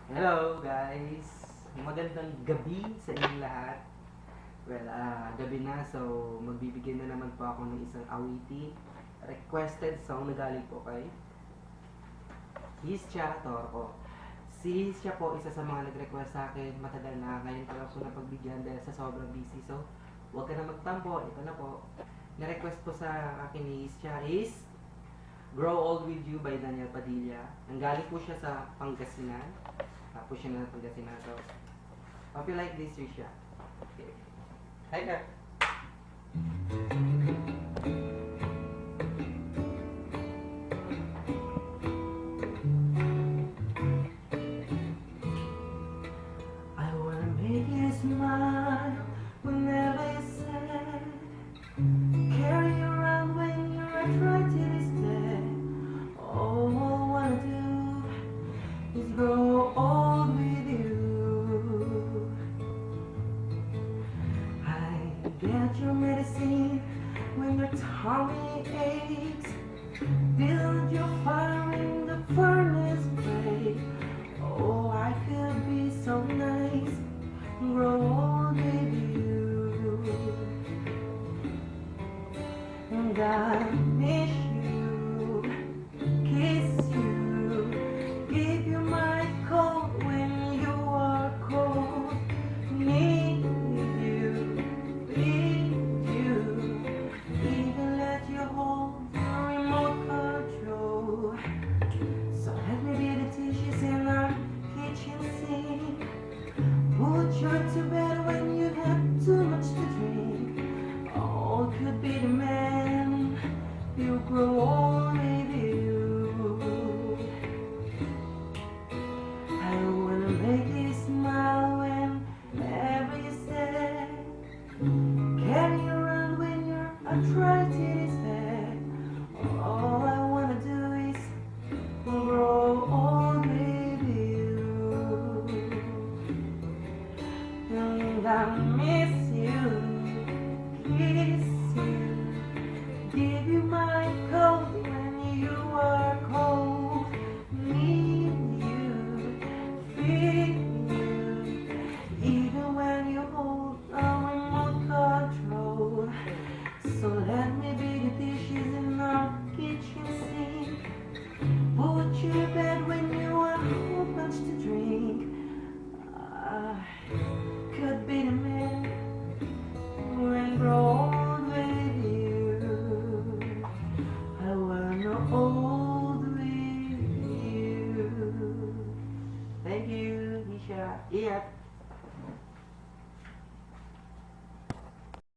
Hello guys! Magandang gabi sa inyong lahat. Well, gabi na, so magbibigay na naman po ako ng isang awiti requested song na galing po kay Hischa Torco. Si Hischa po, isa sa mga nag-request sa akin matagal na. Ngayon pa lang po napagbigyan dahil sa sobrang busy. So, huwag ka na magtampo. Ito na po. Na-request po sa akin ni Hischa is Grow Old With You by Daniel Padilla. Nanggaling po siya sa Pangasinan. Tapos siya na ng Pangasinan. So, hope you like this, Risha. Okay. Hi, ka. I wanna make you smile whenever you're sad. Carry you around when you're attracted instead. All I wanna do is grow old with you. I get your medicine when your tummy aches. Build your fire when the furnace breaks. Oh, I could be so nice, grow old with you. And I miss you, kiss you, give you my coat when you are cold. Need you, feed you, even let you hold the remote control. So let me be the dishes in our kitchen sink. Put you to bed when you have too much to drink. Oh, could be the man you grow old with you. I wanna make you smile whenever you're sad. Carry you around when your arthritis is bad. All I wanna do is grow old with you. And I miss you, kiss you, give you my coat when you are cold. Need you, feed you, even when you hold a remote control. So let me be the dishes in our kitchen sink. Put you to bed when you want a bunch to drink. I could be the man and grow old with you. I wanna old with you. Thank you, Isha. Ingat.